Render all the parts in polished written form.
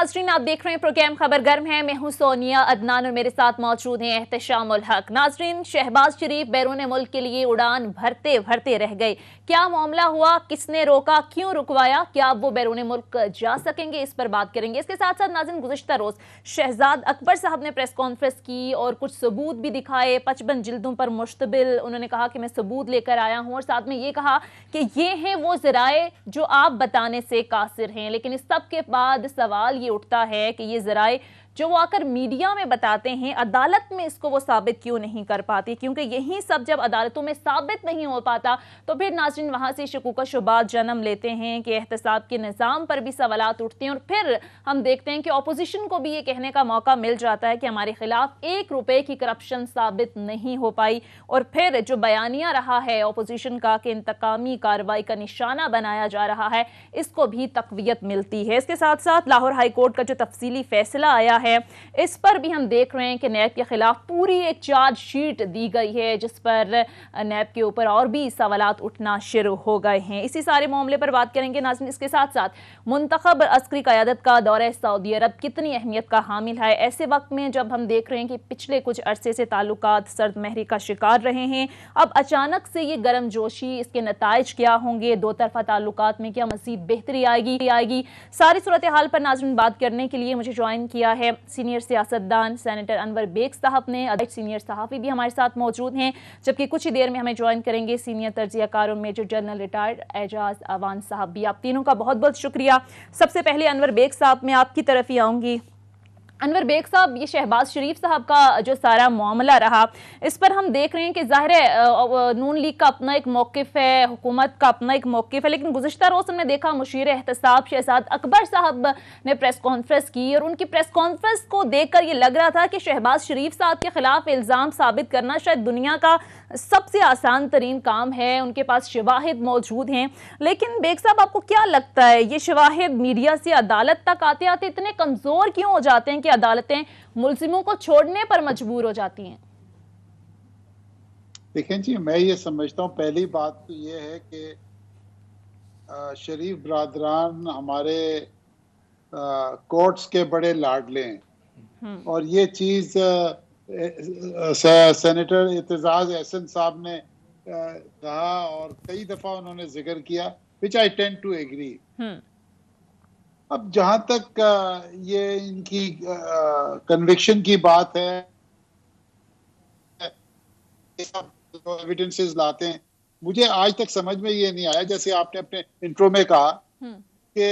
नाजरीन, आप देख रहे हैं प्रोग्राम खबर गर्म है। मैं हूं सोनिया अदनान और मेरे साथ मौजूद हैं एहतशामुल हक। नाजरीन, शहबाज शरीफ बैरून मुल्क के लिए उड़ान भरते भरते रह गए। क्या मामला हुआ, किसने रोका, क्यों रुकवाया, क्या अब वो बैरून मुल्क जा सकेंगे, इस पर बात करेंगे। इसके साथ साथ नाजरीन, गुज़िश्ता रोज शहजाद अकबर साहब ने प्रेस कॉन्फ्रेंस की और कुछ सबूत भी दिखाए 55 जिल्दों पर मुश्तबिल। उन्होंने कहा कि मैं सबूत लेकर आया हूं और साथ में ये कहा कि ये हैं वो ज़राए जो आप बताने से कासिर हैं। लेकिन इस सब के बाद सवाल ये उठता है कि ये ज़राए जो वो आकर मीडिया में बताते हैं, अदालत में इसको वो साबित क्यों नहीं कर पाती? क्योंकि यही सब जब अदालतों में साबित नहीं हो पाता तो फिर नाज़रीन वहां से शकूक शुबात जन्म लेते हैं कि एहतसाब के निज़ाम पर भी सवालात उठते हैं। और फिर हम देखते हैं कि अपोजिशन को भी ये कहने का मौका मिल जाता है कि हमारे खिलाफ 1 रुपए की करप्शन साबित नहीं हो पाई। और फिर जो बयानिया रहा है अपोजिशन का कि इंतकामी कार्रवाई का निशाना बनाया जा रहा है, इसको भी तक़वियत मिलती है। इसके साथ साथ लाहौर हाई कोर्ट का जो तफसीली फैसला आया है, इस पर भी हम देख रहे हैं कि नैब के खिलाफ पूरी एक चार्जशीट दी गई है, जिस पर नैब के ऊपर और भी सवालात उठना शुरू हो गए हैं। इसी सारे मामले पर बात करेंगे नाज़रीन। इसके साथ साथ मुंतखब अस्करी क़यादत का दौरा सऊदी अरब कितनी अहमियत का हामिल है ऐसे वक्त में जब हम देख रहे हैं कि पिछले कुछ अरसे से ताल्लुकात सर्द महरी का शिकार रहे हैं। अब अचानक से ये गर्म जोशी, इसके नताइज क्या होंगे, दो तरफा ताल्लुकात में क्या मज़ीद बेहतरी आएगी, सारी सूरत हाल पर नाज़रीन बात करने के लिए मुझे ज्वाइन किया है सीनियर सियासतदान सेनेटर अनवर बेग साहब ने। सीनियर सहाफ़ी भी हमारे साथ मौजूद हैं, जबकि कुछ ही देर में हमें ज्वाइन करेंगे सीनियर तर्जियाकार और major general retired Ejaz Awan साहब भी। आप तीनों का बहुत बहुत शुक्रिया। सबसे पहले अनवर बेग साहब, मैं आपकी तरफ ही आऊँगी। अनवर बेग साहब, ये शहबाज शरीफ साहब का जो सारा मामला रहा, इस पर हम देख रहे हैं कि ज़ाहिर है नून लीग का अपना एक मौक़िफ़ है, हुकूमत का अपना एक मौक़िफ़ है, लेकिन गुज़िश्ता रोज़ हमने देखा मुशीर एहतसाब शहजाद अकबर साहब ने प्रेस कॉन्फ्रेंस की और उनकी प्रेस कॉन्फ्रेंस को देखकर ये लग रहा था कि शहबाज शरीफ साहब के खिलाफ इल्ज़ाम साबित करना शायद दुनिया का सबसे आसान तरीन काम है, उनके पास शवाहिद मौजूद हैं। लेकिन बेग साहब, आपको क्या लगता है ये शवाहिद मीडिया से अदालत तक आते आते इतने कमज़ोर क्यों हो जाते हैं कि अदालतें मुल्जिमों को छोड़ने पर मजबूर हो जाती हैं? देखें जी, मैं ये समझता हूँ पहली बात तो ये है कि शरीफ ब्रादरान हमारे कोर्ट्स के बड़े लाडले हैं और ये चीज़ सेनेटर एतजाज एहसन साहब ने कहा और कई दफ़ा उन्होंने जिक्र किया, विच आई टेंड टू एग्री। अब जहां तक ये इनकी कन्विक्शन की बात है, एविडेंसेस लाते हैं, मुझे आज तक समझ में ये नहीं आया, जैसे आपने अपने इंट्रो में कहा कि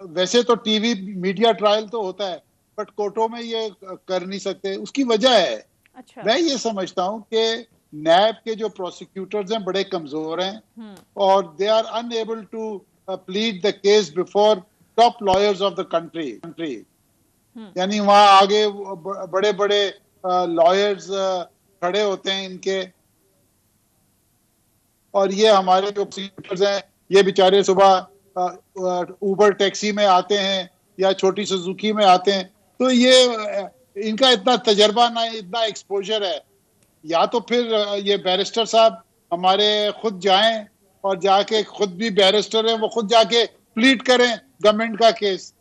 वैसे तो टीवी मीडिया ट्रायल तो होता है बट कोर्टों में ये कर नहीं सकते। उसकी वजह है, अच्छा। मैं ये समझता हूं कि नैब के जो प्रोसिक्यूटर्स हैं बड़े कमजोर हैं और they are unable to plead the case before top lawyers of the country. यानी वहां आगे बड़े बड़े लॉयर्स खड़े होते हैं इनके, और ये हमारे जो प्रोसिक्यूटर्स हैं ये बेचारे सुबह उबर टैक्सी में आते हैं या छोटी सुजुकी में आते हैं, तो ये इनका इतना तजर्बा ना, इतना एक्सपोजर है। या तो फिर ये बैरिस्टर साहब हमारे खुद जाएं और जाके, खुद भी बैरिस्टर हैं, वो खुद जाके प्लीड करें गवर्नमेंट का केस।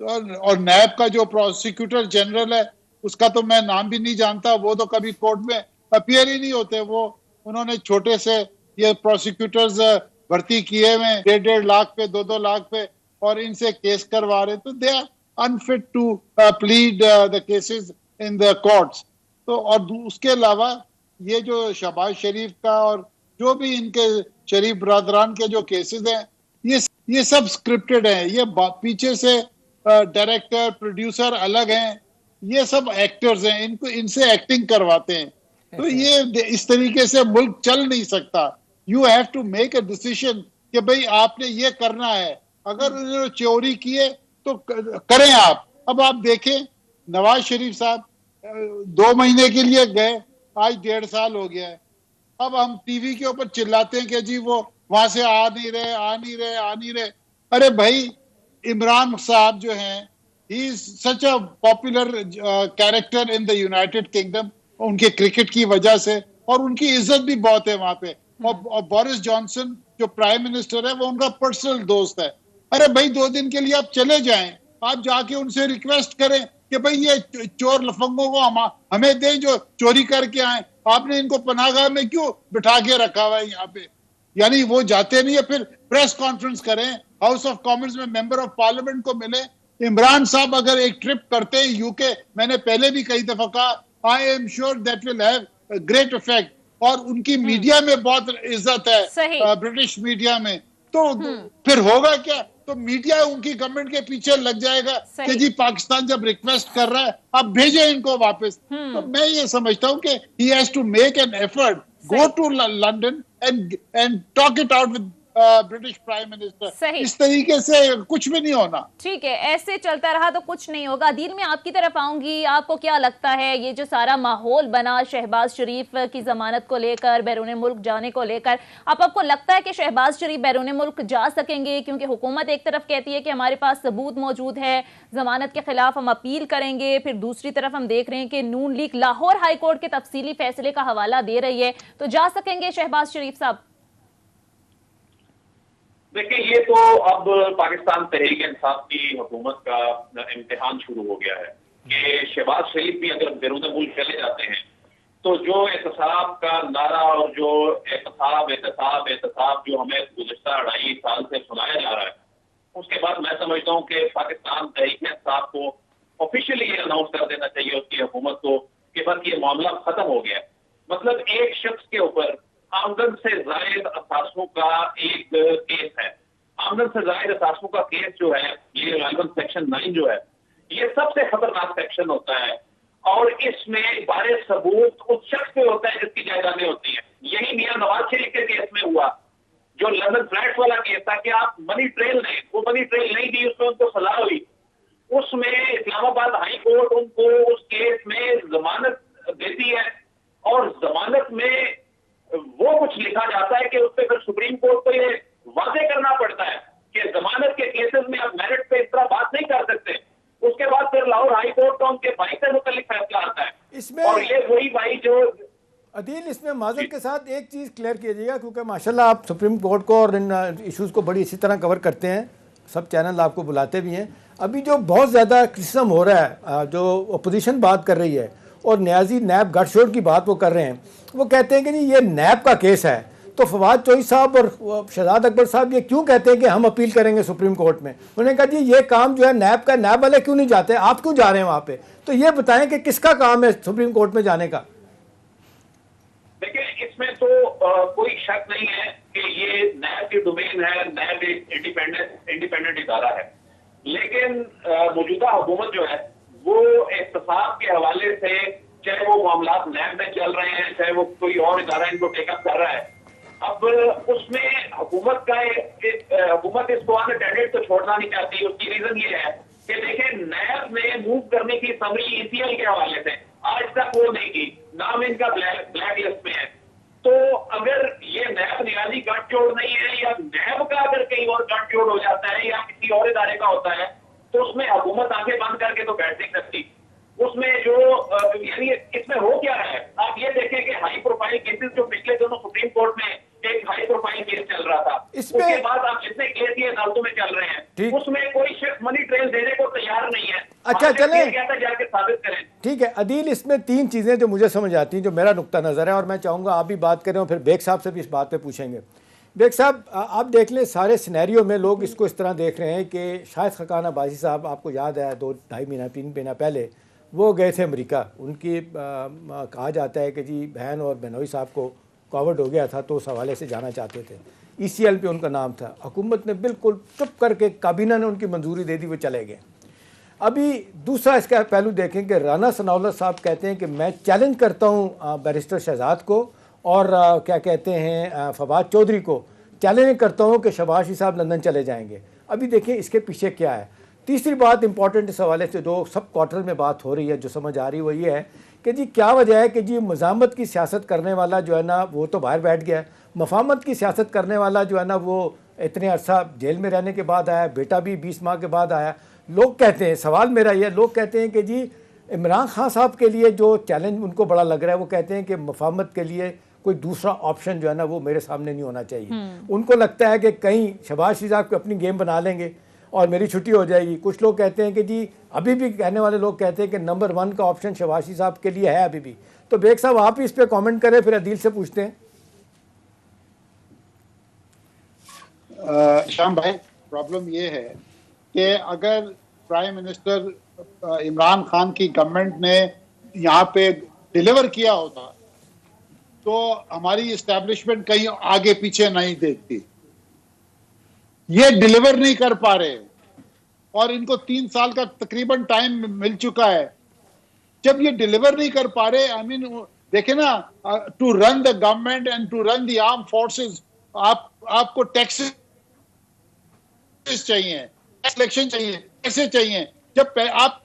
और नैब का जो प्रोसिक्यूटर जनरल है उसका तो मैं नाम भी नहीं जानता, वो तो कभी कोर्ट में अपीयर ही नहीं होते। वो उन्होंने छोटे से ये प्रोसिक्यूटर्स भर्ती किए हुए 1.5 लाख पे, 2-2 लाख पे, और इनसे केस करवा रहे, तो they are unfit to plead the cases in the courts. तो और उसके अलावा ये जो शहबाज शरीफ का और जो भी इनके शरीफ ब्रादरान के जो केसेस हैं, ये सब स्क्रिप्टेड है। ये पीछे से डायरेक्टर प्रोड्यूसर अलग हैं, ये सब एक्टर्स हैं, इनको इनसे एक्टिंग करवाते हैं। तो ये इस तरीके से मुल्क चल नहीं सकता। You have to make a decision कि भाई आपने ये करना है। अगर उन्होंने चोरी किए तो करें आप। अब आप देखें, नवाज शरीफ साहब 2 महीने के लिए गए, आज 1.5 साल हो गया है। अब हम टीवी के ऊपर चिल्लाते हैं कि जी वो वहां से आ नहीं रहे। अरे भाई, इमरान साहब जो हैं, he is such a popular character in the United kingdom, उनके क्रिकेट की वजह से, और उनकी इज्जत भी बहुत है वहां पे। और बोरिस जॉनसन जो प्राइम मिनिस्टर है, वो उनका पर्सनल दोस्त है। अरे भाई, 2 दिन के लिए आप चले जाएं, आप जाके उनसे रिक्वेस्ट करें कि भाई ये चोर लफंगों को हमें दें जो चोरी करके आए, आपने इनको पनाहगाह में क्यों बिठा के रखा हुआ है यहाँ पे? यानी वो जाते नहीं है, फिर प्रेस कॉन्फ्रेंस करें, हाउस ऑफ कॉमन्स में मेंबर ऑफ पार्लियामेंट को मिले। इमरान साहब अगर एक ट्रिप करते हैं यूके, मैंने पहले भी कई दफा कहा, I am sure that will have great effect. और उनकी मीडिया में बहुत इज्जत है, ब्रिटिश मीडिया में, तो फिर होगा क्या? तो मीडिया उनकी गवर्नमेंट के पीछे लग जाएगा कि जी पाकिस्तान जब रिक्वेस्ट कर रहा है अब भेजे इनको वापस। तो मैं ये समझता हूँ कि he has to make an effort, go to London and talk it out with British prime minister. इस तरीके से कुछ भी नहीं होना। ठीक है, ऐसे चलता रहा तो कुछ नहीं होगा। दिल में आपकी तरफ आऊंगी, आपको क्या लगता है ये जो सारा माहौल बना शहबाज शरीफ की जमानत को लेकर, बैरून मुल्क जाने को लेकर, आपको लगता है कि शहबाज शरीफ बैरून मुल्क जा सकेंगे? क्योंकि हुकूमत एक तरफ कहती है कि हमारे पास सबूत मौजूद है, जमानत के खिलाफ हम अपील करेंगे, फिर दूसरी तरफ हम देख रहे हैं कि नून लीग लाहौर हाईकोर्ट के तफसीली फैसले का हवाला दे रही है, तो जा सकेंगे शहबाज शरीफ साहब? देखिए, ये तो अब पाकिस्तान तहरीक इंसाफ की हुकूमत का इम्तिहान शुरू हो गया है कि शहबाज शरीफ भी अगर बैरून मुल्क चले जाते हैं तो जो एहतसाब का नारा और जो एहतसाब एहतसाब एहतसाब जो हमें गुज़िश्ता 2.5 साल से सुनाया जा रहा है, उसके बाद मैं समझता हूँ कि पाकिस्तान तहरीक इंसाफ को ऑफिशियली ये अनाउंस कर देना चाहिए उसकी हुकूमत को कि बस ये मामला खत्म हो गया। मतलब एक शख्स के ऊपर आमदन से जायद असासों का एक केस है। आमदन से जायद असासों का केस जो है, ये सेक्शन 9 जो है, ये सबसे खतरनाक सेक्शन होता है और इसमें बारे सबूत उस शख्स पे होता है जिसकी जायदादें होती हैं। यही मियां नवाज शरीफ के केस में हुआ, जो लंदन फ्लैट वाला केस था कि आप मनी ट्रेल दें, वो मनी ट्रेल नहीं दी, उसमें उनको सजा हुई। उसमें इस्लामाबाद हाई कोर्ट उनको उस केस में जमानत देती है और जमानत में वो कुछ लिखा जाता है कि उस पर फिर सुप्रीम कोर्ट को ये वाजे करना पड़ता है कि जमानत के केसेस में आप मेरिट पे इस तरह बात नहीं कर सकते। उसके बाद फिर लाहौर हाई कोर्ट का उनके भाई से मुतालिक फैसला आता है इसमें, और ये वही भाई जो अदील, इसमें माजर के साथ एक चीज़ क्लियर कीजिएगा, क्योंकि माशाल्लाह आप सुप्रीम कोर्ट को और इन इशूज़ को बड़ी इसी तरह कवर करते हैं, सब चैनल आपको बुलाते भी हैं। अभी जो बहुत ज़्यादा क्रिटिसिज्म हो रहा है, जो अपोजिशन बात कर रही है और न्याजी नैब गठजोड़ की बात वो कर रहे हैं, वो कहते हैं कि नहीं ये नैब का केस है, तो फवाद चौधरी साहब और शहजाद अकबर साहब ये क्यों कहते हैं कि हम अपील करेंगे सुप्रीम कोर्ट में? उन्होंने कहा जी ये काम जो है नैब का, नैब वाले क्यों नहीं जाते, आप क्यों जा रहे हैं वहाँ पे? तो ये बताएं कि किसका काम है सुप्रीम कोर्ट में जाने का? देखिए, इसमें तो कोई शक नहीं है कि ये नैब की डोमेन है, नैब एक इंडिपेंडेंट इदारा है, लेकिन मौजूदा हुकूमत जो है वो एहतसाब के हवाले से, चाहे वो मामला नैब में चल रहे हैं, चाहे वो कोई और इदारा इनको टेकअप कर रहा है, अब उसमें हुकूमत इसको अनअटेंडेड तो छोड़ना नहीं चाहती। उसकी रीजन ये है कि देखिए, नैब ने मूव करने की समरी ईसीएल के हवाले से आज तक वो नहीं की, नाम इनका ब्लैक लिस्ट में है। तो अगर ये नैब नियाजी गठजोड़ नहीं है, या नैब का अगर कहीं और गठजोड़ हो जाता है या किसी और इदारे का होता है, तो उसमें हुकूमत आंखें बंद करके तो बैठ नहीं सकती। उसमें जो यानी इसमें हो क्या है, आप ये देखें कि हाई प्रोफाइल केसेस जो पिछले दोनों सुप्रीम कोर्ट में एक हाई प्रोफाइल केस चल रहा था, उसके बाद आप जितने केस ये अदालतों में चल रहे हैं, उसमें कोई शख्स मनी ट्रेल देने को तैयार नहीं है। अच्छा चले, जाके साबित करें। ठीक है अदील, इसमें 3 चीज़ें जो मुझे समझ आती हैं, जो मेरा नुक्ता नज़र है, और मैं चाहूँगा आप भी बात करें और फिर बेग साहब से भी इस बात पे पूछेंगे। बेग साहब, आप देख लें सारे सिनेरियो में लोग इसको इस तरह देख रहे हैं कि शायद खकान अब्बासी साहब, आपको याद है 2-2.5 महीना 3 महीना पहले वो गए थे अमेरिका। उनकी कहा जाता है कि जी बहन और बेनोई साहब को कोविड हो गया था, तो उस हवाले से जाना चाहते थे। ECL पे उनका नाम था, हुकूमत ने बिल्कुल चुप करके, काबीना ने उनकी मंजूरी दे दी, वो चले गए। अभी दूसरा इसका पहलू देखें कि राना सनाउल्लाह साहब कहते हैं कि मैं चैलेंज करता हूँ बैरिस्टर शहजाद को और क्या कहते हैं फवाद चौधरी को, चैलेंज करता हूँ कि शहबाज शरीफ साहब लंदन चले जाएंगे। अभी देखिए इसके पीछे क्या है। तीसरी बात इंपॉर्टेंट इस हवाले से जो सब क्वार्टर में बात हो रही है, जो समझ आ रही है वो ये है कि जी क्या वजह है कि जी मज़ामत की सियासत करने वाला जो है ना वो तो बाहर बैठ गया, मफामत की सियासत करने वाला जो है ना वो इतने अरसा जेल में रहने के बाद आया, बेटा भी 20 माह के बाद आया। लोग कहते हैं, सवाल मेरा ये, लोग कहते हैं कि जी इमरान खान साहब के लिए जो चैलेंज उनको बड़ा लग रहा है, वो कहते हैं कि मफामत के लिए कोई दूसरा ऑप्शन जो है ना वो मेरे सामने नहीं होना चाहिए। उनको लगता है कि कहीं शहबाज शरीफ साहब को अपनी गेम बना लेंगे और मेरी छुट्टी हो जाएगी। कुछ लोग कहते हैं कि जी, अभी भी कहने वाले लोग कहते हैं कि नंबर 1 का ऑप्शन शहबाज साहब के लिए है अभी भी। तो बेग साहब आप ही इस पर कमेंट करें, फिर अदील से पूछते हैं। शाम भाई, प्रॉब्लम ये है कि अगर प्राइम मिनिस्टर इमरान खान की गवर्नमेंट ने यहाँ पे डिलीवर किया होता तो हमारी इस्टेब्लिशमेंट कहीं आगे पीछे नहीं देखती। ये डिलीवर नहीं कर पा रहे और इनको 3 साल का तकरीबन टाइम मिल चुका है। जब ये डिलीवर नहीं कर पा रहे, आई मीन देखे ना, to run the government and to run the arm forces आपको टैक्सेस चाहिए, इलेक्शन चाहिए, कैसे चाहिए। जब आप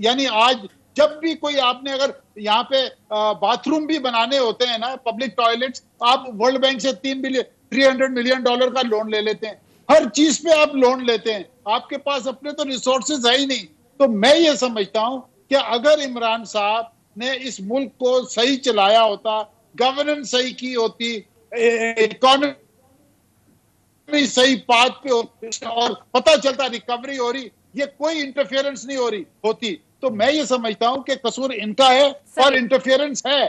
यानी आज जब भी कोई आपने अगर यहाँ पे बाथरूम भी बनाने होते हैं ना, पब्लिक टॉयलेट्स, आप वर्ल्ड बैंक से $300 मिलियन का लोन ले लेते हैं। हर चीज पे आप लोन लेते हैं, आपके पास अपने तो रिसोर्सेज है ही नहीं। तो मैं ये समझता हूं कि अगर इमरान साहब ने इस मुल्क को सही चलाया होता, गवर्नेंस सही की होती, इकोनॉमी सही पाथ पे होती और पता चलता रिकवरी हो रही, ये कोई इंटरफेरेंस नहीं हो रही होती, तो मैं ये समझता हूं कि कसूर इनका है और इंटरफेरेंस है।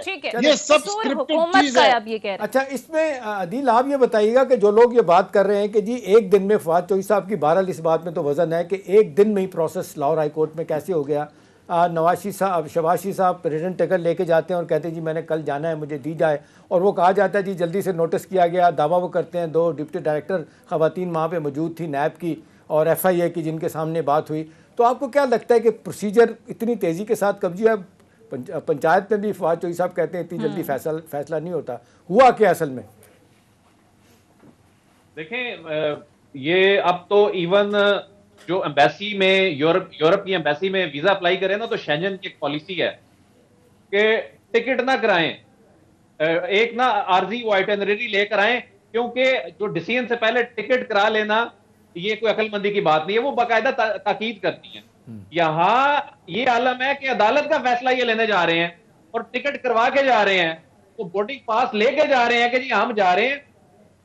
ये सब स्क्रिप्टेड चीज है। आप ये कह रहे हैं। अच्छा, इसमें अदील आप ये बताइएगा कि जो लोग ये बात कर रहे हैं कि जी एक दिन में, फवाद चौधरी साहब की बहरहाल इस बात में तो वजन है कि एक दिन में ही प्रोसेस लाहौर हाई कोर्ट में कैसे हो गया। शहबाज साहब प्रेसिडेंट टिकट लेके जाते हैं और कहते हैं जी मैंने कल जाना है, मुझे दी जाए, और वो कहा जाता है जी जल्दी से नोटिस किया गया। दावा वो करते हैं 2 डिप्टी डायरेक्टर खवातीन वहाँ पे मौजूद थी, नैब की और FIA की, जिनके सामने बात हुई। तो आपको क्या लगता है कि प्रोसीजर इतनी तेज़ी के साथ कब्जी है? पंचायत में भी फवाद चौधरी साहब कहते हैं इतनी जल्दी फैसला नहीं होता, हुआ क्या असल में? देखें, ये अब तो इवन जो एम्बेसी में, यूरोप की एम्बेसी में वीजा अप्लाई करें ना, तो शेंजन की एक पॉलिसी है कि टिकट ना कराएं, एक ना आरजी वो आइटिनरी लेकर आएं, क्योंकि जो डिसीजन से पहले टिकट करा लेना ये कोई अकलमंदी की बात नहीं है। वो बाकायदा ताकीद करती है। यहाँ ये आलम है कि अदालत का फैसला ये लेने जा रहे हैं और टिकट करवा के जा रहे हैं, तो बोर्डिंग पास लेके जा रहे हैं कि जी हम जा रहे हैं,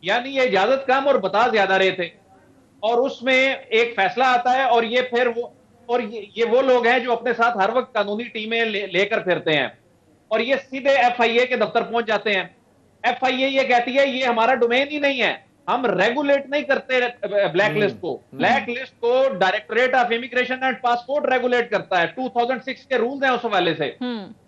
यानी ये इजाजत कम और बता ज्यादा रहे थे, और उसमें एक फैसला आता है। और ये फिर ये वो लोग हैं जो अपने साथ हर वक्त कानूनी टीमें लेकर फिरते हैं, और ये सीधे FIA के दफ्तर पहुंच जाते हैं। FIA ये कहती है ये हमारा डोमेन ही नहीं है, हम रेगुलेट नहीं करते ब्लैक लिस्ट को। ब्लैक लिस्ट को directorate of immigration and passport regulate करता है, 2006 के रूल्स हैं उस हवाले से।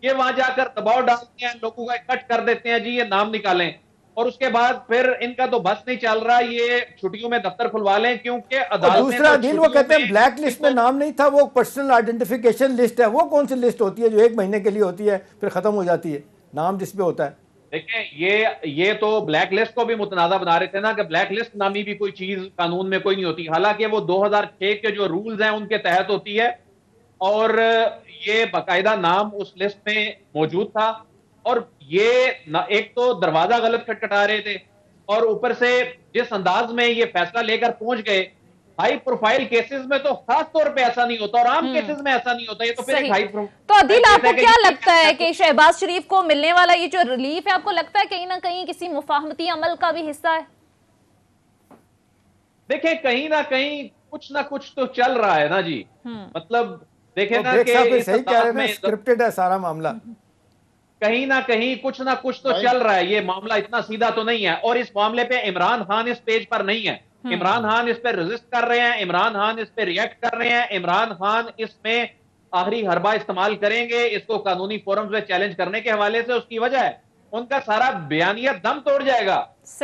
ये वहां जाकर दबाव डालते हैं, लोगों का इकट्ठ कर देते हैं जी ये नाम निकालें, और उसके बाद फिर इनका तो बस नहीं चल रहा, ये छुट्टियों में दफ्तर खुलवा लें, क्योंकि अदालत। दूसरा दिन वो कहते हैं ब्लैक लिस्ट में नाम नहीं था, वो पर्सनल आइडेंटिफिकेशन लिस्ट है। वो कौन सी लिस्ट होती है जो 1 महीने के लिए होती है फिर खत्म हो जाती है, नाम जिसपे होता है? देखें, ये तो ब्लैक लिस्ट को भी मुतनाज़ा बना रहे थे ना, कि ब्लैक लिस्ट नामी भी कोई चीज कानून में कोई नहीं होती। हालांकि वो 2006 के जो रूल्स हैं उनके तहत होती है, और ये बाकायदा नाम उस लिस्ट में मौजूद था। और ये एक तो दरवाजा गलत खटखटा रहे थे, और ऊपर से जिस अंदाज में ये फैसला लेकर पहुंच गए, हाई प्रोफाइल केसेस में तो खास तौर पे ऐसा नहीं होता, और आम केसेस में ऐसा नहीं होता। ये तो फिर एक हाई तो अदील, आपको क्या लगता है कि शहबाज शरीफ को मिलने वाला ये जो रिलीफ है, आपको लगता है कहीं ना कहीं किसी मुफाहमती अमल का भी हिस्सा है? देखें, कहीं ना कुछ तो चल रहा है ना जी। मतलब देखें ना कि सही कह रहे हैं, स्क्रिप्टेड है सारा मामला। कहीं ना कुछ तो चल रहा है, ये मामला इतना सीधा तो नहीं है। और इस मामले पे इमरान खान इस पेज पर नहीं है, इमरान खान इस पे रेजिस्ट कर रहे हैं, इमरान खान इस पे रिएक्ट कर रहे हैं, इमरान खान इसमें आखिरी हरबा इस्तेमाल करेंगे इसको कानूनी फोरम में चैलेंज करने के हवाले से। उसकी वजह है उनका सारा बयानिया दम तोड़ जाएगा।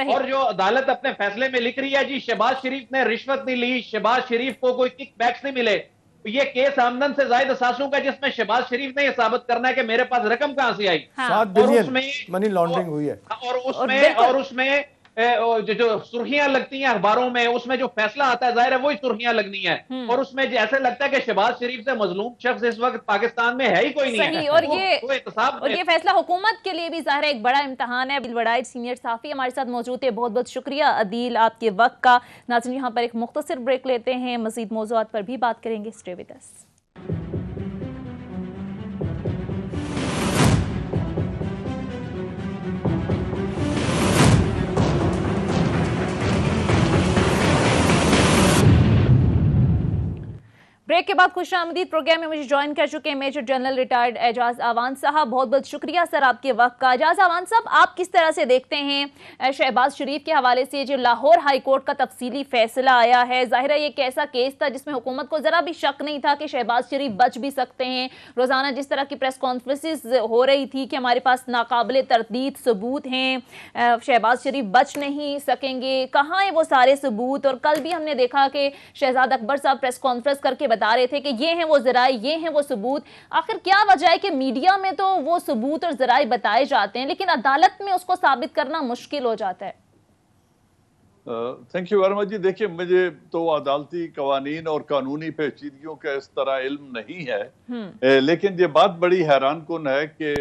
और जो अदालत अपने फैसले में लिख रही है जी शहबाज शरीफ ने रिश्वत नहीं ली, शहबाज शरीफ को कोई किक बैक्स नहीं मिले, तो ये केस आमदन से ज्यादा असासों का, जिसमें शहबाज शरीफ ने यह साबित करना है कि मेरे पास रकम कहां से आई। 7 बिलियन मनी लॉन्ड्रिंग हुई है। और उसमें जो सुर्खियां लगती हैं अखबारों में, उसमें जो फैसला आता है जाहिर है वही सुर्खियां लगनी है। और उसमें ऐसे लगता है कि शहबाज शरीफ से मजलूम शख्स इस वक्त पाकिस्तान में है ही कोई नहीं है। और ये फैसला हुकूमत के लिए भी जाहिर है एक बड़ा इम्तहान है। अदील वड़ाइच सीनियर सहाफी हमारे साथ मौजूद है, बहुत बहुत शुक्रिया अदील आपके वक्त का। नाज़रीन, यहाँ पर एक मुख्तसर ब्रेक लेते हैं, मजीद मौज़ूआत पर भी बात करेंगे। Stay with us. ब्रेक के बाद खुशामदीद प्रोग्राम में मुझे ज्वाइन कर चुके हैं मेजर जनरल रिटायर्ड एजाज आवान साहब। बहुत बहुत शुक्रिया सर आपके वक्त का। एजाज आवान साहब, आप किस तरह से देखते हैं शहबाज शरीफ के हवाले से जो लाहौर हाई कोर्ट का तफसीली फैसला आया है? जाहिर है ये एक ऐसा केस था जिसमें हुकूमत को जरा भी शक नहीं था कि शहबाज शरीफ बच भी सकते हैं। रोजाना जिस तरह की प्रेस कॉन्फ्रेंसेस हो रही थी कि हमारे पास नाकाबिले तरदीद सबूत हैं, शहबाज शरीफ बच नहीं सकेंगे, कहाँ है वो सारे सबूत? और कल भी हमने देखा कि शहजाद अकबर साहब प्रेस कॉन्फ्रेंस करके बता रहे थे कि ये हैं वो जराए, ये हैं वो सबूत। आखिर क्या वजह है कि मीडिया में तो वो सबूत और जराए बताए जाते हैं लेकिन अदालत में उसको साबित करना मुश्किल हो जाता है? थैंक यू वर्मा जी। देखिए, मुझे तो अदालती कवानीन और कानूनी पेचीदगियों का इस तरह इल्म नहीं है, लेकिन ये बात बड़ी हैरान कुन है कि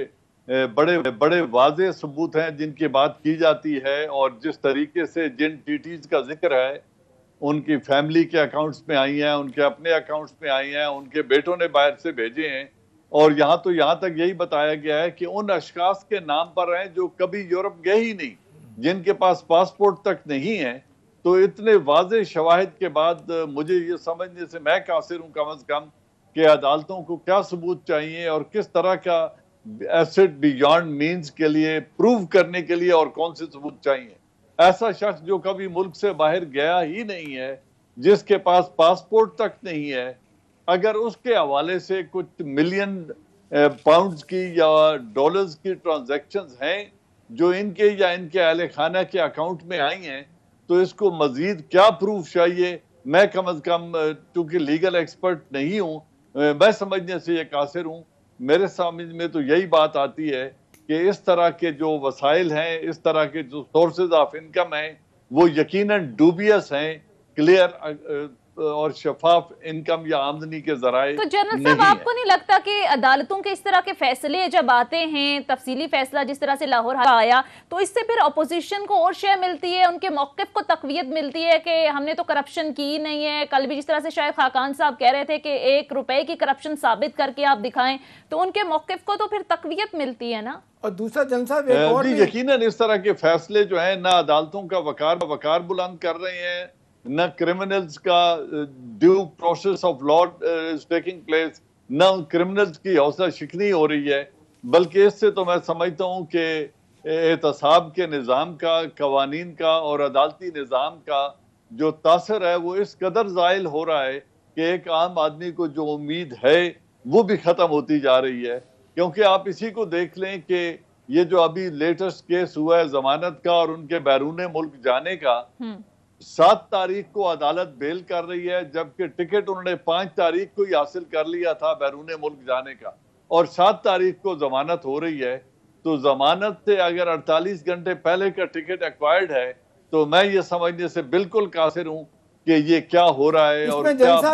बड़े बड़े वाज़ेह सबूत हैं जिनकी बात की जाती है, और जिस तरीके से जिन टीटीज का जिक्र है उनकी फैमिली के अकाउंट्स में आई हैं, उनके अपने अकाउंट्स में आई हैं, उनके बेटों ने बाहर से भेजे हैं, और यहाँ तक यही बताया गया है कि उन अशखास के नाम पर हैं जो कभी यूरोप गए ही नहीं, जिनके पास पासपोर्ट तक नहीं है। तो इतने वाज़ेह शवाहिद के बाद मुझे ये समझने से मैं कासिर हूँ कम अज कम कि अदालतों को क्या सबूत चाहिए और किस तरह का एसेट बियॉन्ड मींस के लिए प्रूव करने के लिए और कौन से सबूत चाहिए। ऐसा शख्स जो कभी मुल्क से बाहर गया ही नहीं है, जिसके पास पासपोर्ट तक नहीं है, अगर उसके हवाले से कुछ मिलियन पाउंड्स की या डॉलर्स की ट्रांजैक्शंस हैं जो इनके या इनके अहले खाना के अकाउंट में आई हैं, तो इसको मजीद क्या प्रूफ चाहिए? मैं कम अज कम, चूंकि लीगल एक्सपर्ट नहीं हूँ, मैं समझने से ये कासिर हूँ। मेरे समझ में तो यही बात आती है कि इस तरह के जो वसाइल हैं, इस तरह के जो सोर्सेज ऑफ इनकम हैं, वो यकीनन डूबियस हैं, क्लियर और शफाफ इनकम या आमदनी के जराए। तो जनरल साहब, आपको नहीं लगता कि अदालतों के इस तरह के फैसले जब आते हैं, तफसीली फैसला जिस तरह से लाहौर आया, तो इससे फिर अपोजिशन को और शय मिलती है, उनके मौक़िफ़ को तक़वियत मिलती है कि हमने तो करप्शन की नहीं है? कल भी जिस तरह से शायद खाकान साहब कह रहे थे कि 1 रुपए की करप्शन साबित करके आप दिखाएं, तो उनके मौक़िफ़ को तो फिर तक़वियत मिल्ती है ना। और दूसरा जनरल साहब, एक और यकीनन इस तरह के फैसले जो है ना अदालतों का वकार बुलंद कर रहे हैं, न क्रिमिनल्स का due process of law is taking place, न क्रिमिनल्स की हौसला शिकनी हो रही है, बल्कि इससे तो मैं समझता हूँ कि एहतसाब के निज़ाम का, कवानीन का और अदालती निज़ाम का जो तासर है वो इस कदर ज़ाइल हो रहा है कि एक आम आदमी को जो उम्मीद है वो भी ख़त्म होती जा रही है। क्योंकि आप इसी को देख लें कि ये जो अभी लेटेस्ट केस हुआ है जमानत का और उनके बैरून मुल्क जाने का, 7 तारीख को अदालत बेल कर रही है, जबकि टिकट उन्होंने 5 तारीख को ही हासिल कर लिया था बैरून मुल्क जाने का, और 7 तारीख को जमानत हो रही है। तो जमानत से अगर 48 घंटे पहले का टिकट एक्वायर्ड है, तो मैं ये समझने से बिल्कुल कासिर हूँ कि ये क्या हो रहा है। और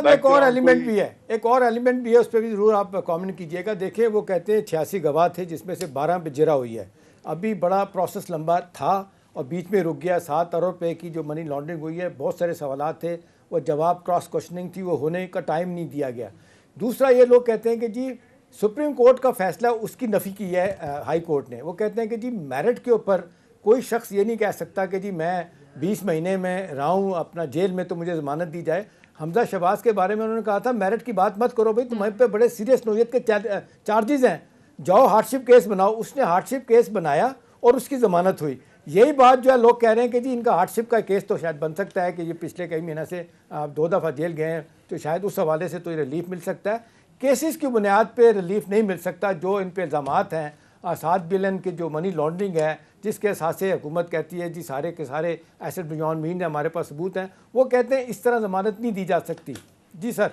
एक और एलिमेंट भी है, उस पर भी जरूर आप कमेंट कीजिएगा। देखिए, वो कहते हैं 86 गवाह थे जिसमें से 12 पे जिरा हुई है। अभी बड़ा प्रोसेस लंबा था और बीच में रुक गया। 7 अरब रुपये की जो मनी लॉन्ड्रिंग हुई है, बहुत सारे सवालात थे, वो जवाब क्रॉस क्वेश्चनिंग थी, वो होने का टाइम नहीं दिया गया। दूसरा, ये लोग कहते हैं कि जी सुप्रीम कोर्ट का फैसला, उसकी नफ़ी की है हाई कोर्ट ने। वो कहते हैं कि जी मेरिट के ऊपर कोई शख्स ये नहीं कह सकता कि जी मैं 20 महीने में रहा हूँ अपना जेल में तो मुझे ज़मानत दी जाए। हमजा शहबाज के बारे में उन्होंने कहा था मेरिट की बात मत करो भाई, तुम्हारे पे बड़े सीरियस नौयत के चार्जेस हैं, जाओ हार्डशिप केस बनाओ। उसने हार्डशिप केस बनाया और उसकी ज़मानत हुई। यही बात जो है लोग कह रहे हैं कि जी इनका हार्डशिप का केस तो शायद बन सकता है कि ये पिछले कई महीने से 2 दफ़ा जेल गए हैं, तो शायद उस हवाले से तो रिलीफ मिल सकता है। केसेस की बुनियाद पे रिलीफ नहीं मिल सकता। जो इन पे इल्ज़ामात हैं, 7 बिलियन की जो मनी लॉन्ड्रिंग है, जिसके हिसाब से हुकूमत कहती है जी सारे के सारे एसेट बियॉन्ड मीन हमारे पास सबूत हैं, वो कहते हैं इस तरह ज़मानत नहीं दी जा सकती। जी सर।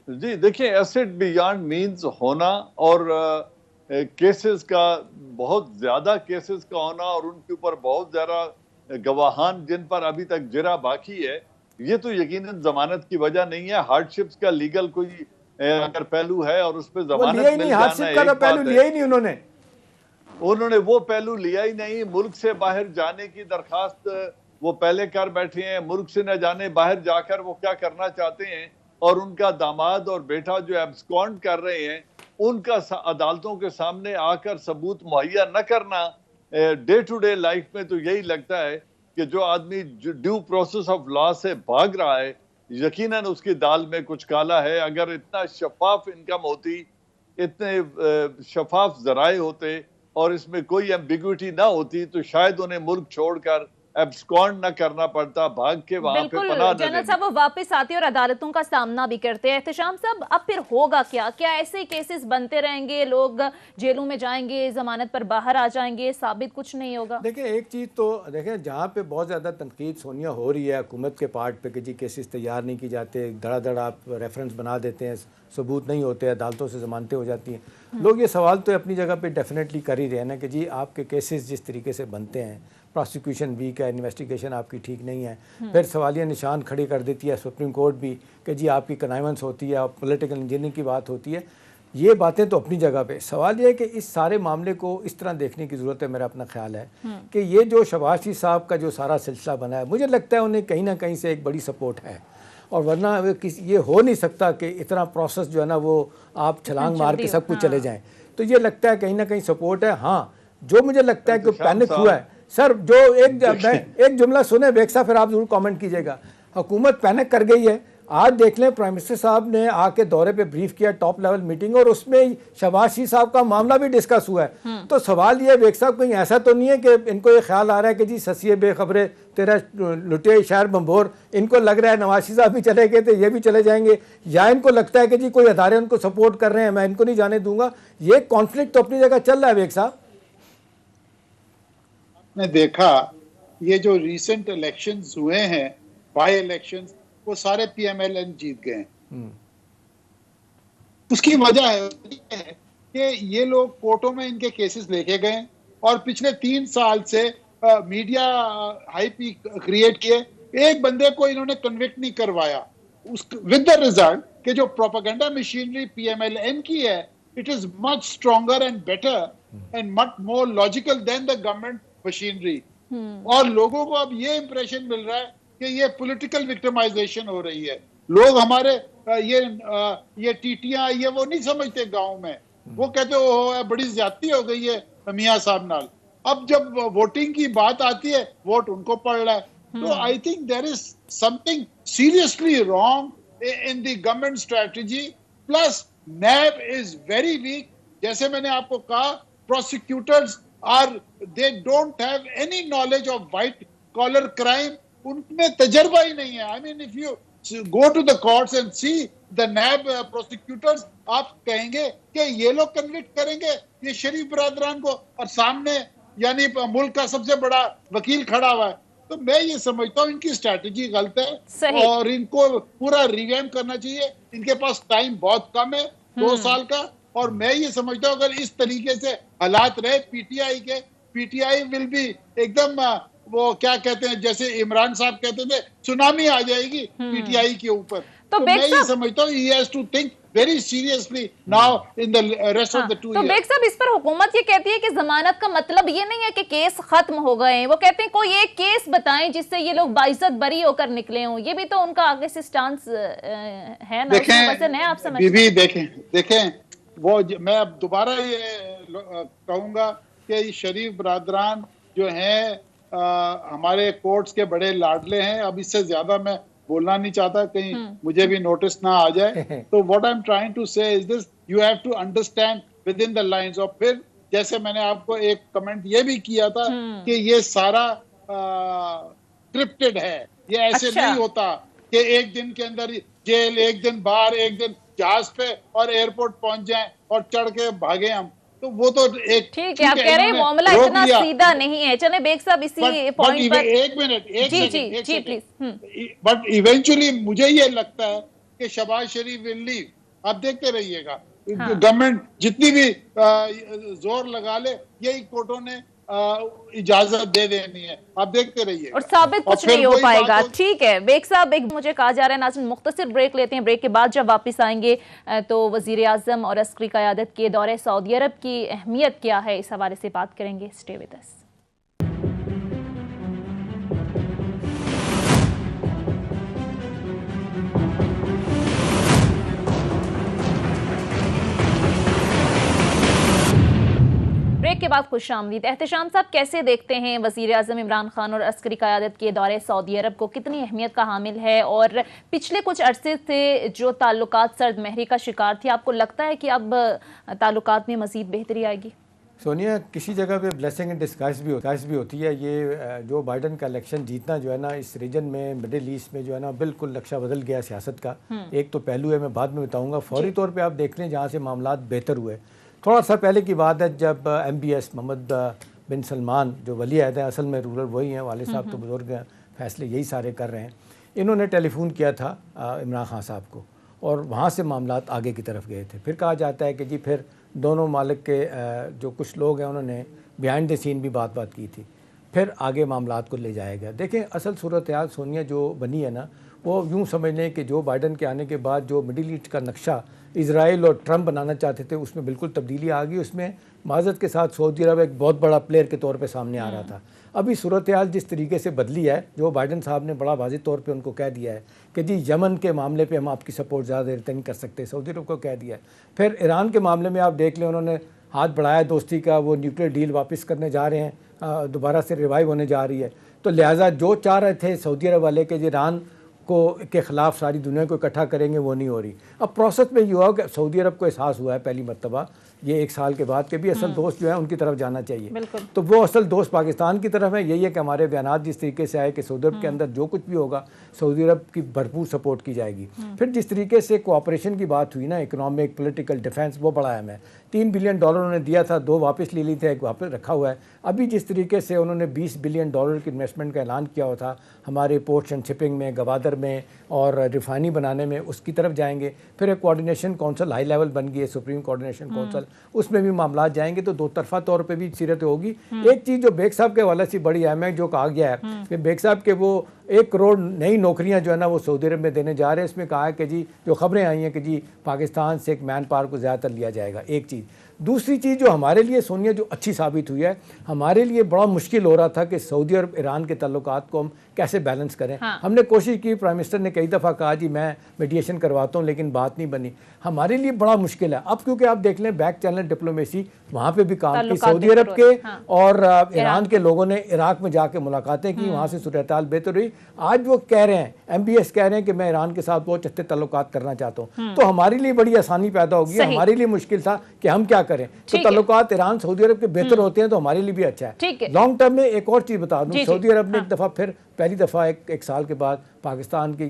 जी देखिए, एसेट बियॉन्ड मीन्स होना और केसेस का, बहुत ज़्यादा केसेस का होना और उनके ऊपर बहुत ज़्यादा गवाहान जिन पर अभी तक जिरा बाकी है, ये तो यकीनन जमानत की वजह नहीं है। हार्डशिप्स का लीगल कोई अगर पहलू है और उस पर जमानत मिल जाना, हार्डशिप का पहलू लिया ही नहीं उन्होंने वो पहलू लिया ही नहीं। मुल्क से बाहर जाने की दरखास्त वो पहले कर बैठे हैं, मुल्क से न जाने बाहर जाकर वो क्या करना चाहते हैं, और उनका दामाद और बेटा जो एब्सकॉन्ड कर रहे हैं, उनका अदालतों के सामने आकर सबूत मुहैया न करना। डे टू डे लाइफ में तो यही लगता है कि जो आदमी ड्यू प्रोसेस ऑफ लॉ से भाग रहा है यकीनन उसकी दाल में कुछ काला है। अगर इतना शफाफ इनकम होती, इतने शफाफ जराए होते और इसमें कोई एम्बिग्विटी ना होती, तो शायद उन्हें मुल्क छोड़कर एब्सकॉन्ड न करना पड़ता, भाग के वहां पे पनाह न जनरल साहब वो वापस आते और अदालतों का सामना भी करते हैं। एहतशाम साहब, अब फिर होगा क्या? क्या ऐसे केसेस बनते रहेंगे, लोग जेलों में जाएंगे, जमानत पर बाहर आ जाएंगे, साबित कुछ नहीं होगा? देखिए, एक चीज़ तो देखें, जहाँ पे बहुत ज़्यादा तनकीद सोनिया हो रही है हुकूमत के पार्ट पे कि जी केसेस तैयार नहीं की जाते, धड़ाधड़ आप रेफरेंस बना देते हैं, सबूत नहीं होते, अदालतों से ज़मानतें हो जाती हैं। लोग ये सवाल तो अपनी जगह पे डेफिनेटली कर ही रहे हैं ना कि जी आपके केसेस जिस तरीके से बनते हैं, प्रोसिक्यूशन वीक है, इन्वेस्टिगेशन आपकी ठीक नहीं है, फिर सवालिया निशान खड़े कर देती है सुप्रीम कोर्ट भी कि जी आपकी कनाइवेंस होती है और पॉलिटिकल इंजीनियरिंग की बात होती है। ये बातें तो अपनी जगह पे। सवाल ये है कि इस सारे मामले को इस तरह देखने की ज़रूरत है। मेरा अपना ख्याल है कि ये जो शहबाज शरीफ साहब का जो सारा सिलसिला बना है, मुझे लगता है उन्हें कहीं ना कहीं से एक बड़ी सपोर्ट है, और वरना ये हो नहीं सकता कि इतना प्रोसेस जो है ना वो आप छलांग मार के सब कुछ चले जाएं। तो ये लगता है कहीं ना कहीं सपोर्ट है। हाँ, जो मुझे लगता है कि पैनिक हुआ है सर, जो एक जुमला सुने बेग साहब, फिर आप जरूर कमेंट कीजिएगा। हुकूमत पैनिक कर गई है। आज देख लें, प्राइम मिनिस्टर साहब ने आके दौरे पे ब्रीफ किया, टॉप लेवल मीटिंग, और उसमें शहबाज शरीफ साहब का मामला भी डिस्कस हुआ है। तो सवाल ये बेग साहब, कहीं ऐसा तो नहीं है कि इनको ये ख्याल आ रहा है कि जी ससिए बेखबरे तेरा लुटे शहर बम्बोर, इनको लग रहा है नवाज शरीफ साहब भी चले गए थे ये भी चले जाएंगे, या इनको लगता है कि जी कोई अदारे उनको सपोर्ट कर रहे हैं, मैं इनको नहीं जाने दूंगा। ये कॉन्फ्लिक्ट तो अपनी जगह चल रहा है बेग साहब। ने देखा ये जो रिसेंट इलेक्शंस हुए हैं, बाई इलेक्शंस, वो सारे पीएमएलएन जीत गए। उसकी वजह है कि ये लोग कोर्टों में इनके केसेस लेके गए और पिछले 3 साल से मीडिया हाइप क्रिएट किए। एक बंदे को इन्होंने कन्विक्ट नहीं करवाया, विद द रिजल्ट कि जो प्रोपेगेंडा मशीनरी पीएमएलएन की है, it is much stronger and better and much more logical than the government machinery. और लोगों को अब ये इंप्रेशन मिल रहा है कि ये पॉलिटिकल विक्टिमाइजेशन हो रही है। लोग हमारे ये टीटियां ये वो नहीं समझते गांव में, वो कहते हो बड़ी ज्यादती हो गई है मियां साहब नाल। अब जब वोटिंग की बात आती है, वोट उनको पड़ रहा है। तो I think there is something seriously wrong in the government strategy. Plus NAB is very weak. जैसे मैंने आपको कहा, prosecutors they don't have any knowledge of white collar crime. उनमें तजर्बा ही नहीं है। I mean, if you go to the courts and see the NAB prosecutors, आप कहेंगे कि ये लोग कन्विक्ट करेंगे ये शरीफ बरादरान को, और सामने यानी मुल्क का सबसे बड़ा वकील खड़ा हुआ है। तो मैं ये समझता हूँ इनकी स्ट्रैटेजी गलत है और इनको पूरा रिवैम्प करना चाहिए। इनके पास टाइम बहुत कम है, 2 साल का, और मैं ये समझता हूँ अगर इस तरीके से हालात रहे पीटीआई के, पीटीआई विल बी एकदम वो क्या कहते हैं, जैसे इमरान साहब कहते थे, सुनामी आ जाएगी पीटीआई के ऊपर। तो मैं ये समझता हूँ he has to think very seriously now in the rest of the 2 years। तो बेग साहब, इस पर हुकूमत ये कहती है कि जमानत का मतलब ये नहीं है कि केस खत्म हो गए हैं। वो कहते हैं कोई एक केस बताएं जिससे ये लोग बाइज्जत बरी होकर निकले हों। ये भी तो उनका आगे से स्टांस है ना, वजन है, आप समझते हैं? देखें वो मैं अब दोबारा ये कहूंगा कि शरीफ बरादरान जो हैं हमारे कोर्ट्स के बड़े लाडले हैं। अब इससे ज्यादा मैं बोलना नहीं चाहता, कहीं मुझे भी नोटिस ना आ जाए। तो what I am trying to say is this, you have to understand within the lines. और फिर जैसे मैंने आपको एक कमेंट ये भी किया था कि ये सारा स्क्रिप्टेड है, ये ऐसे नहीं होता कि एक दिन के अंदर जेल, एक दिन बाहर, एक दिन जहाज पे और एयरपोर्ट पहुंच जाएं और चढ़ के भागे हम। तो वो तो एक ठीक है, आप कह रहे हैं मामला इतना सीधा नहीं है। चले बेग साहब इसी पॉइंट पर एक मिनट जी प्लीज। बट इवेंचुअली मुझे ये लगता है कि शहबाज शरीफ विल लीव। आप देखते रहिएगा, गवर्नमेंट जितनी भी जोर लगा ले, यही कोर्टों ने इजाजत दे देनी है। आप देखते रहिए और साबित कुछ नहीं हो पाएगा। ठीक है बेग साहब, एक मुझे कहा जा रहा है नाज़रीन मुख्तसर ब्रेक लेते हैं। ब्रेक के बाद जब वापस आएंगे तो वजीर आजम और अस्करी क़यादत के दौरे सऊदी अरब की अहमियत क्या है, इस हवाले से बात करेंगे। Stay with us. ब्रेक के के बाद खुशामदीद। एहतशाम साहब, कैसे देखते हैं वज़ीर आज़म इमरान खान और अस्करी क़यादत के दौरे सऊदी अरब को, कितनी अहमियत का हामिल है? और पिछले कुछ अरसे से जो ताल्लुकात सर्द महरी का शिकार थी, आपको लगता है कि अब ताल्लुकात में मज़ीद बेहतरी आएगी? सोनिया, किसी जगह पे ब्लेसिंग इन डिस्गाइज भी होती है। ये जो बाइडन का इलेक्शन जीतना जो है ना, इस रीजन में मिडिल ईस्ट में जो है ना, बिल्कुल नक्शा बदल गया सियासत का। एक तो पहलू है, मैं बाद में बताऊंगा। फौरी तौर पे आप देख लें जहाँ से मामलात बेहतर हुए, थोड़ा सा पहले की बात है जब MBS मोहम्मद बिन सलमान जो वली अहद हैं, असल में रूलर वही हैं, वाले साहब तो बुजुर्ग हैं, फैसले यही सारे कर रहे हैं। इन्होंने टेलीफोन किया था इमरान खान साहब को और वहाँ से मामलात आगे की तरफ गए थे। फिर कहा जाता है कि जी फिर दोनों मालिक के जो कुछ लोग हैं उन्होंने बिहाइंड द सीन भी बात की थी, फिर आगे मामलात को ले जाया गया। देखें, असल सूरत हाल सोनिया जो बनी है ना, वो यूँ समझ लें कि जो बाइडन के आने के बाद जो मिडिल ईस्ट का नक्शा इजराइल और ट्रंप बनाना चाहते थे, उसमें बिल्कुल तब्दीली आ गई। उसमें माजरत के साथ सऊदी अरब एक बहुत बड़ा प्लेयर के तौर पे सामने आ रहा था। अभी सूरत हाल जिस तरीके से बदली है, जो बाइडन साहब ने बड़ा वाज़ेह तौर पे उनको कह दिया है कि जी यमन के मामले पे हम आपकी सपोर्ट ज़्यादा देर तक नहीं कर सकते, सऊदी अरब को कह दिया है। फिर ईरान के मामले में आप देख लें, उन्होंने हाथ बढ़ाया दोस्ती का, वो न्यूक्लियर डील वापस करने जा रहे हैं, दोबारा से रिवाइव होने जा रही है। तो लिहाजा जो चाह रहे थे सऊदी अरब वाले के ईरान को के ख़िलाफ़ सारी दुनिया को इकट्ठा करेंगे, वो नहीं हो रही। अब प्रोसेस में ये हुआ कि सऊदी अरब को एहसास हुआ है पहली मरतबा ये 1 साल के बाद के भी असल दोस्त जो है उनकी तरफ जाना चाहिए। तो वो असल दोस्त पाकिस्तान की तरफ है। यही है कि हमारे बयान जिस तरीके से आए कि सऊदी अरब के अंदर जो कुछ भी होगा सऊदी अरब की भरपूर सपोर्ट की जाएगी। फिर जिस तरीके से कोऑपरेशन की बात हुई ना, इकोनॉमिक, पॉलिटिकल, डिफेंस, वो बड़ा अहम है। $3 बिलियन उन्होंने दिया था, 2 वापस ले ली थे, 1 वापस रखा हुआ है। अभी जिस तरीके से उन्होंने $20 बिलियन की इन्वेस्टमेंट का ऐलान किया हुआ था हमारे पोर्ट्स एंड शिपिंग में, गवादर में और रिफाइनरी बनाने में, उसकी तरफ जाएंगे। फिर एक कोऑर्डिनेशन काउंसिल हाई लेवल बन गई है, सुप्रीम कोऑर्डिनेशन काउंसिल, उसमें भी मामला जाएंगे। तो 2 तरफा तौर पे भी सीरत होगी। एक चीज़ जो बेग साहब के हवाले से बड़ी अहम है, जो कहा गया है कि बेग साहब के वो 1 करोड़ नई नौकरियां जो है ना वो सऊदी अरब में देने जा रहे हैं। इसमें कहा है कि जी जो खबरें आई हैं कि जी पाकिस्तान से एक मैन पावर को ज़्यादातर लिया जाएगा, एक चीज़। दूसरी चीज़ जो हमारे लिए सोनिया जो अच्छी साबित हुई है, हमारे लिए बड़ा मुश्किल हो रहा था कि सऊदी अरब ईरान के ताल्लुकात को हम कैसे बैलेंस करें। हमने कोशिश की, प्राइम मिनिस्टर ने कई दफ़ा कहा जी मैं मीडिएशन करवाता हूँ, लेकिन बात नहीं बनी। हमारे लिए बड़ा मुश्किल है अब, क्योंकि आप देख लें बैक चैनल डिप्लोमेसी वहाँ पे भी काम की सऊदी अरब के और ईरान के लोगों ने इराक में जाके मुलाकातें की, वहाँ से सूरत हाल बेहतर हुई। आज वो कह रहे हैं, MBS कह रहे हैं कि मैं ईरान के साथ बहुत अच्छे ताल्लुकात करना चाहता हूँ। तो हमारे लिए बड़ी आसानी पैदा होगी। हमारे लिए मुश्किल था कि हम क्या करें। तो ताल्लुकात ईरान सऊदी अरब के बेहतर होते हैं तो हमारे लिए भी अच्छा है। लॉन्ग टर्म में एक और चीज़ बता दूँ, सऊदी अरब ने एक दफ़ा फिर पहली दफ़ा एक साल के बाद पाकिस्तान की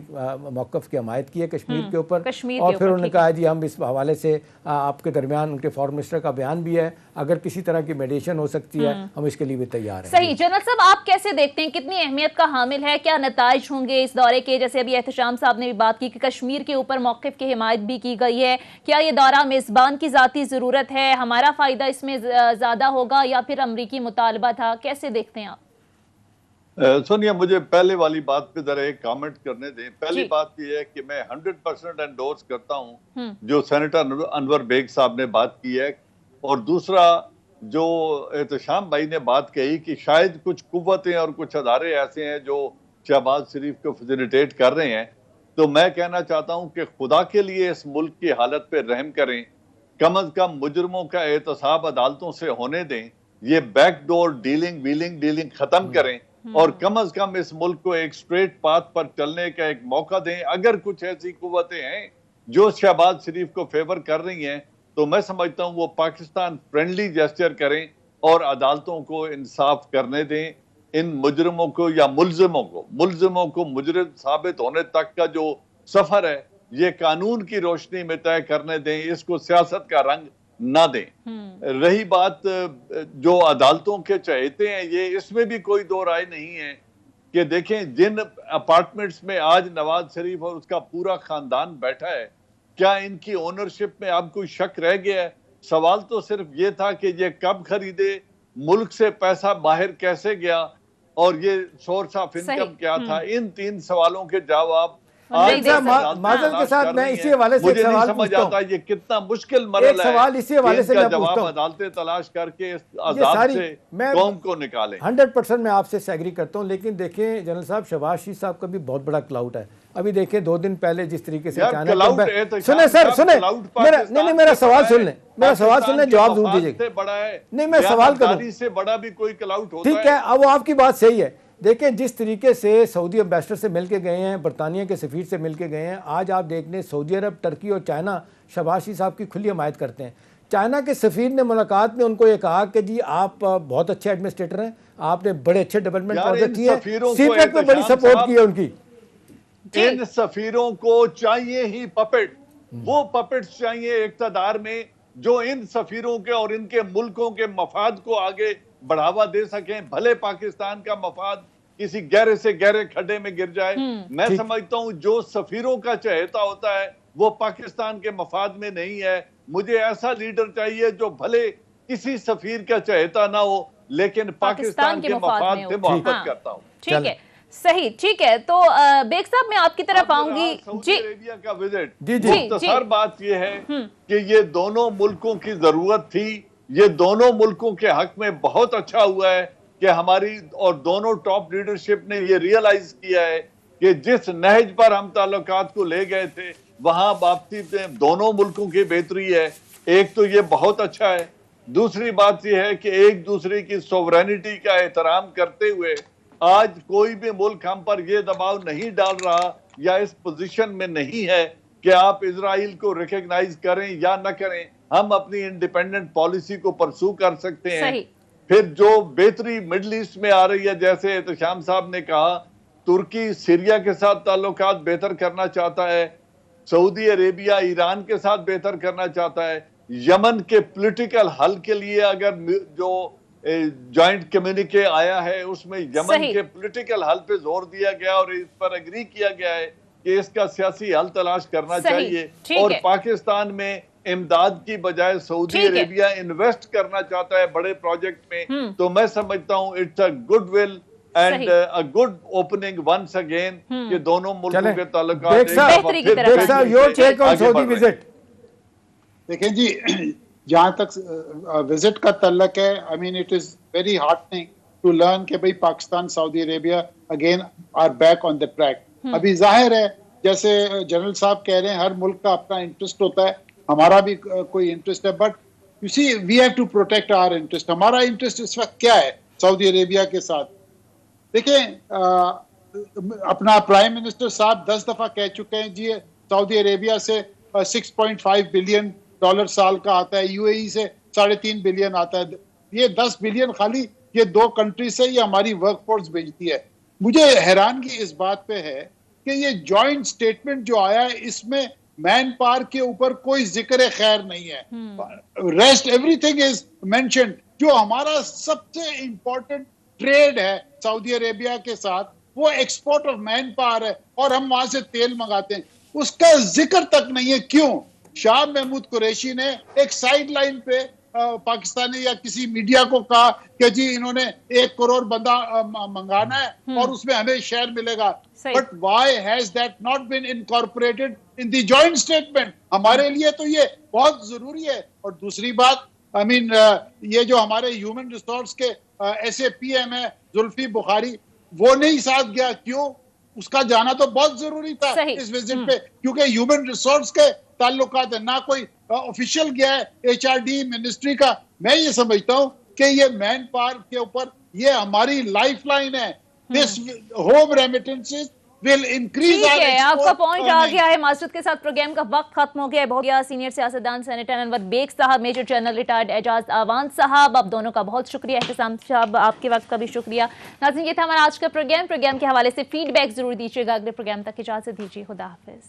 मौक़िफ़ की हमायत की है कश्मीर के ऊपर, और फिर उन्होंने कहा जी हम इस हवाले से आपके दरमियान, उनके फॉरेन मिनिस्टर का बयान भी है, अगर किसी तरह की मेडिएशन हो सकती है हम इसके लिए भी तैयार हैं। सही। जनरल साहब, आप कैसे देखते हैं, कितनी अहमियत का हामिल है, क्या नताइज होंगे इस दौरे के? जैसे अभी एहतशाम साहब ने भी बात की कि कश्मीर के ऊपर मौक़िफ़ की हिमायत भी की गई है, क्या ये दौरा मेज़बान की ज़ाती ज़रूरत है, हमारा फ़ायदा इसमें ज़्यादा होगा या फिर अमरीकी मुतालबा था, कैसे देखते हैं आप? सोनिया, मुझे पहले वाली बात पे जरा एक कमेंट करने दें। पहली बात यह है कि मैं 100% एंडोर्स करता हूं जो सेनेटर अनवर बेग साहब ने बात की है, और दूसरा जो एहतशाम भाई ने बात कही कि शायद कुछ कुव्वतें और कुछ अदारे ऐसे हैं जो शहबाज शरीफ को फैसिलिटेट कर रहे हैं। तो मैं कहना चाहता हूं कि खुदा के लिए इस मुल्क की हालत पे रहम करें, कम अज कम मुजरमों का एहतसाब अदालतों से होने दें, ये बैकडोर डीलिंग खत्म करें, और कम अज कम इस मुल्क को एक स्ट्रेट पाथ पर चलने का एक मौका दें। अगर कुछ ऐसी कुव्वतें हैं जो शहबाज शरीफ को फेवर कर रही हैं, तो मैं समझता हूं वो पाकिस्तान फ्रेंडली जेस्चर करें और अदालतों को इंसाफ करने दें। इन मुजरमों को या मुलजिमों को मुजरिम साबित होने तक का जो सफर है, ये कानून की रोशनी में तय करने दें, इसको सियासत का रंग ना दें। रही बात जो अदालतों के चहेते हैं, ये इसमें भी कोई दो राय नहीं है कि देखें जिन अपार्टमेंट्स में आज नवाज शरीफ और उसका पूरा खानदान बैठा है, क्या इनकी ओनरशिप में अब कोई शक रह गया है? सवाल तो सिर्फ ये था कि ये कब खरीदे, मुल्क से पैसा बाहर कैसे गया, और ये सोर्स ऑफ इनकम क्या था। इन 3 सवालों के जवाब माजल के साथ मैं इसी हवाले से मुझे नहीं समझ आता ये कितना मुश्किल मरहला है। सवाल इसी हवाले से मैं पूछता हूं, अदालतें तलाश करके इस अजाब से कौम को निकालें। 100% मैं आपसे एग्री करता हूं, लेकिन देखें जनरल साहब, शहबाज शरीफ साहब का भी बहुत बड़ा क्लाउड है। अभी देखें 2 दिन पहले जिस तरीके से सुने सर, सुने मेरा सवाल सुन लें, जवाब जरूर दीजिएगा। नहीं, मैं सवाल करूं से बड़ा भी कोई क्लाउड होता है? ठीक है, अब वो आपकी बात सही है। देखें जिस तरीके से सऊदी एम्बेसडर से मिलके गए हैं, बरतानिया के सफीर से मिलके गए हैं, आज आप देख लें सऊदी अरब, टर्की और चाइना शहबाज शरीफ साहब की खुली हमायत करते हैं। चाइना के सफीर ने मुलाकात में उनको ये कहा कि जी आप बहुत अच्छे एडमिनिस्ट्रेटर हैं, आपने बड़े अच्छे डेवलपमेंट प्रोजेक्ट किए, सीपेक में बड़ी सपोर्ट की है उनकी। इन सफीरों को चाहिए ही पपेट, वो पपेट्स चाहिए इक्तदार में जो इन सफीरों के और इनके मुल्कों के मफाद को आगे बढ़ावा दे सकें। भले पाकिस्तान का मफाद किसी गहरे से गहरे खड्डे में गिर जाए, मैं समझता हूं जो सफीरों का चहेता होता है वो पाकिस्तान के मफाद में नहीं है। मुझे ऐसा लीडर चाहिए जो भले किसी सफीर का चहेता ना हो लेकिन पाकिस्तान के मफाद से मोहब्बत करता हूं। ठीक है, सही, ठीक है। तो बेग साहब मैं आपकी तरफ आऊंगी। सऊदी अरेबिया का विजिट, मुख्तसर बात यह है कि ये दोनों मुल्कों की जरूरत थी, ये दोनों मुल्कों के हक में बहुत अच्छा हुआ है कि हमारी और दोनों टॉप लीडरशिप ने ये रियलाइज किया है कि जिस नहज पर हम ताल्लुकात को ले गए थे वहां वापसी में दोनों मुल्कों की बेहतरी है। एक तो ये बहुत अच्छा है, दूसरी बात यह है कि एक दूसरे की सोवरेनिटी का एहतराम करते हुए आज कोई भी मुल्क हम पर यह दबाव नहीं डाल रहा या इस पोजीशन में नहीं है कि आप इजराइल को रिकॉग्नाइज करें या न करें, हम अपनी इंडिपेंडेंट पॉलिसी को परसू कर सकते हैं। फिर जो बेहतरी मिडल ईस्ट में आ रही है, जैसे एहतशाम साहब ने कहा, तुर्की सीरिया के साथ ताल्लुकात बेहतर करना चाहता है, सऊदी अरेबिया ईरान के साथ बेहतर करना चाहता है, यमन के पॉलिटिकल हल के लिए अगर जो जॉइंट कम्युनिके आया है उसमें यमन के पॉलिटिकल हल पे जोर दिया गया और इस पर एग्री किया गया है कि इसका सियासी हल तलाश करना चाहिए और पाकिस्तान में इमदाद की बजाय सऊदी अरेबिया इन्वेस्ट करना चाहता है बड़े प्रोजेक्ट में। तो मैं समझता हूं it's a good will and a good opening once again कि दोनों मुल्कों के ताल्लुकात। देखें जी, जहां तक विजिट का तल्लक है, I mean it is very heartening to learn कि भाई Pakistan Saudi Arabia again are back on the track. अभी जाहिर है जैसे जनरल साहब कह रहे हैं हर मुल्क का अपना इंटरेस्ट होता है, हमारा भी कोई इंटरेस्ट है, but you see we have to protect our interest. हमारा इंटरेस्ट इस वक्त क्या है सऊदी अरेबिया के साथ? देखिए अपना प्राइम मिनिस्टर साहब 10 दफा कह चुके हैं जी सऊदी अरेबिया से 6.5 बिलियन डॉलर साल का आता है, यूएई से 3.5 बिलियन आता है। ये 10 बिलियन खाली ये 2 कंट्री से ये हमारी वर्कफोर्स भेजती है। मुझे हैरानगी इस बात पे है कि ये जॉइंट स्टेटमेंट जो आया है इसमें मैन पावर के ऊपर कोई जिक्र खैर नहीं है, रेस्ट एवरीथिंग इज मेंशन्ड। जो हमारा सबसे इंपॉर्टेंट ट्रेड है सऊदी अरेबिया के साथ वो एक्सपोर्ट ऑफ मैन पावर है और हम वहां से तेल मंगाते हैं, उसका जिक्र तक नहीं है। क्यों? शाह महमूद कुरैशी ने एक साइड लाइन पे पाकिस्तानी या किसी मीडिया को कहा कि जी इन्होंने 1 करोड़ बंदा मंगाना है और उसमें हमें शेयर मिलेगा, but why has that not been incorporated in the joint statement? हमारे लिए तो ये बहुत जरूरी है। और दूसरी बात, आई मीन ये जो हमारे ह्यूमन रिसोर्स के SAPM है जुल्फी बुखारी, वो नहीं साथ गया। क्यों? उसका जाना तो बहुत जरूरी था इस विजिट पे, क्योंकि ह्यूमन रिसोर्स के ताल्लुकात है, ना कोई ऑफिशियल गया है HRD मिनिस्ट्री का। मैं ये समझता हूँ कि ये मैन पावर के ऊपर ये हमारी लाइफलाइन है। This home remittances will increase. ठीक है, आपका पॉइंट आ गया है। मासरूद के साथ प्रोग्राम का वक्त खत्म हो गया है। बहुत सीनियर सियासतदान सेनेटर अनवर बेग साहब, मेजर जनरल रिटायर्ड एजाज आवान साहब, आप दोनों का बहुत शुक्रिया। एहतसाम साहब आपके वक्त का भी शुक्रिया। नाज़रीन, ये था हमारा आज का प्रोग्राम के हवाले से फीडबैक जरूर दीजिएगा। अगले प्रोग्राम तक इजाजत दीजिए। खुदा हाफिज।